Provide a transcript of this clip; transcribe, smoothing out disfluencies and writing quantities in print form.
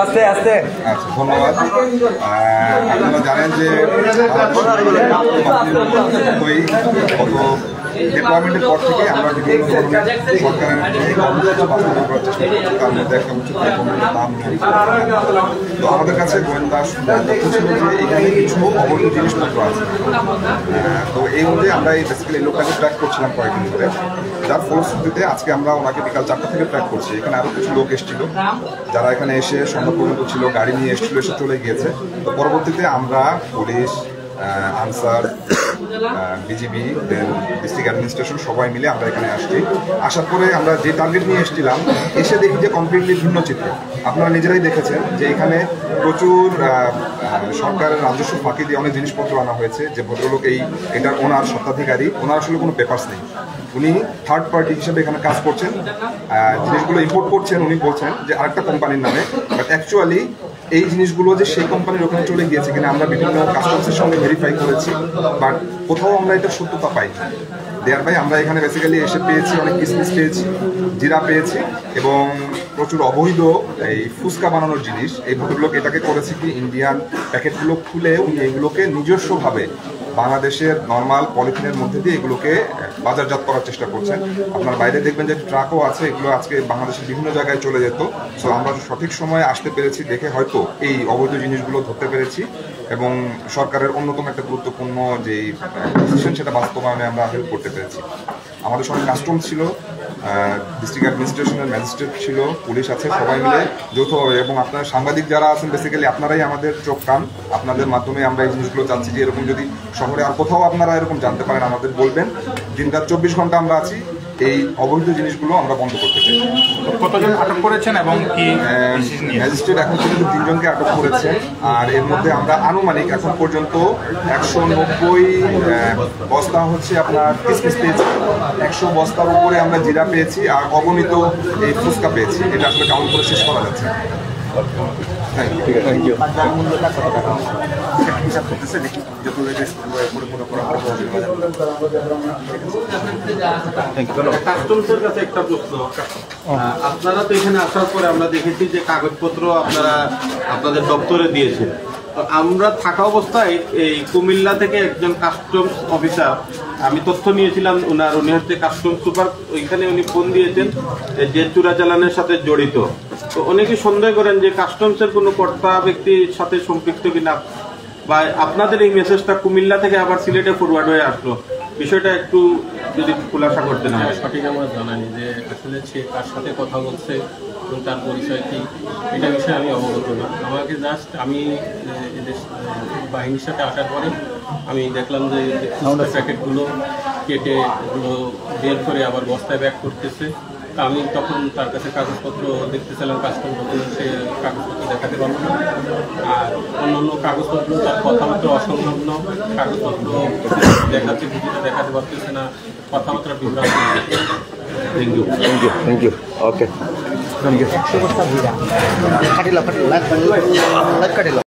আস্তে আস্তে আচ্ছা ধন্যবাদ। আপনারা জানেন যে গত ডিপ্লয়মেন্টের পর থেকে আমরা বিভিন্ন ধরনের সরকারের কর্মসূচি বাস্তবায়ন করার চেষ্টা করছি। তার মধ্যে একটা হচ্ছে দাম। তো আমাদের কাছে গোয়েন্দা তথ্য ছিল যে এখানে কিছু অবৈধ জিনিসপত্র আছে। তো এই অনুযায়ী আমরা এই বেসিক্যালি লোকটাকে ট্র্যাক করছিলাম কয়েকদিন ধরে, যার ফলশ্রুতিতে আজকে আমরা ওনাকে বিকাল 4টা থেকে ট্র্যাক করছি। এখানে আরও কিছু লোক এসেছিল, যারা এখানে এসে সন্ধ্যা পর্যন্ত ছিল, গাড়ি নিয়ে এসেছিল, এসে চলে গিয়েছে। তো পরবর্তীতে আমরা পুলিশ, আনসার, বিজিবি, দেন ডিস্ট্রিক্ট অ্যাডমিনিস্ট্রেশন সবাই মিলে আমরা এখানে আসছি। আসার পরে আমরা যে টার্গেট নিয়ে এসেছিলাম, এসে দেখি যে কমপ্লিটলি ভিন্ন চিত্র। আপনারা নিজেরাই দেখেছেন যে এখানে প্রচুর সরকারের রাজস্ব ফাঁকি দিয়ে অনেক জিনিসপত্র আনা হয়েছে। যে ভদ্রলোক এটার ওনার স্বত্বাধিকারী, ওনার আসলে কোনো পেপারস নেই। উনি থার্ড পার্টি হিসেবে এখানে কাজ করছেন, জিনিসগুলো ইম্পোর্ট করছেন। উনি বলছেন যে আরেকটা কোম্পানির নামে, বাট অ্যাকচুয়ালি এই জিনিসগুলো যে সেই কোম্পানির ওখানে চলে গিয়েছে কিনা আমরা বিভিন্ন কাস্টমসের সঙ্গে ভেরিফাই করেছি, বাট কোথাও আমরা এটা সত্যতা পাই। দেয়ার ভাই আমরা এখানে বেসিক্যালি এসে পেয়েছি অনেক কিসমিস পেয়েছি, জিরা পেয়েছি এবং প্রচুর অবৈধ এই ফুচকা বানানোর জিনিস। এই ভদ্রলোক এটাকে করেছে কি, ইন্ডিয়ান প্যাকেটগুলো খুলে উনি এগুলোকে নিজস্বভাবে বাংলাদেশের নর্মাল পলিথিনের মধ্যে দিয়ে এগুলোকে বাজারজাত করার চেষ্টা করছেন। আপনার বাইরে দেখবেন যে ট্রাকও আছে, এগুলো আজকে বাংলাদেশের বিভিন্ন জায়গায় চলে যেত। সো আমরা সঠিক সময়ে আসতে পেরেছি দেখে হয়তো এই অবৈধ জিনিসগুলো ধরতে পেরেছি এবং সরকারের অন্যতম একটা গুরুত্বপূর্ণ যে ডিসিশন সেটা বাস্তবায়নে আমরা হেল্প করতে পেরেছি। আমাদের সঙ্গে কাস্টম ছিল, ডিস্ট্রিক্ট অ্যাডমিনিস্ট্রেশনের ম্যাজিস্ট্রেট ছিল, পুলিশ আছে, সবাই মিলে যৌথভাবে। এবং আপনার সাংবাদিক যারা আছেন বেসিক্যালি আপনারাই আমাদের চোখ কান, আপনাদের মাধ্যমে আমরা এই জিনিসগুলো চাচ্ছি যে এরকম যদি শহরে আর কোথাও আপনারা এরকম জানতে পারেন আমাদের বলবেন। দিনরাত 24 ঘন্টা আমরা আছি, এই অবৈধ জিনিসগুলো আমরা বন্ধ করতে চাই। কতজন আটক করেছেন এবং কি? ম্যাজিস্ট্রেট এখন পর্যন্ত 3 জনকে আটক করেছেন, আর এর মধ্যে আমরা আনুমানিক এখন পর্যন্ত 190 বস্তা হচ্ছে আপনার কিসমিস পেয়েছি, 100 বস্তার উপরে আমরা জিরা পেয়েছি, আর অগণিত এই ফুচকা পেয়েছি। এটা আসলে কাউন্ট করে শেষ করা যাচ্ছে। কাস্টমসের কাছে একটা প্রশ্ন, আপনারা তো এখানে আসার পরে আমরা দেখেছি যে কাগজপত্র আপনারা আপনাদের দপ্তরে দিয়েছেন। তো আমরা থাকা অবস্থায় এই কুমিল্লা থেকে একজন কাস্টমস অফিসার, আমি তথ্য নিয়েছিলাম উনি হচ্ছে কাস্টমস সুপার, ওইখানে উনি ফোন দিয়েছেন যে চোরাচালানের সাথে জড়িত। তো অনেকে সন্দেহ করেন যে কাস্টমসের কোনো কর্তা ব্যক্তির সাথে সম্পৃক্ত কিনা, বা আপনাদের এই মেসেজটা কুমিল্লা থেকে আবার সিলেটে ফরওয়ার্ড হয়ে আসলো, বিষয়টা একটু যদি খুলাসা করতেন। সঠিক আমরা জানানি যে আসলে সে কার সাথে কথা বলছে এবং তার পরিচয় কি, এটা বিষয়ে আমি অবগত না। আমাকে জাস্ট আমি এদের বাহিনীর সাথে আসার পরে আমি দেখলাম যে প্যাকেটগুলো কেটে এগুলো বের করে আবার বস্তায় ব্যাক করতেছে। তা আমি তখন তার কাছে কাগজপত্র দেখতেছিলাম, কাস্টম ডকুমেন্ট, সে কাগজপত্র দেখাতে পারবো না। আর অন্যান্য কাগজপত্র তার কথাবার্তা অসংলগ্ন কাগজপত্র দেখাচ্ছে, ভিডিওতে দেখাতে পারতেছে না, কথাবার্তা বিভ্রান্ত। Thank you, thank you, thank you. Okay, thank you.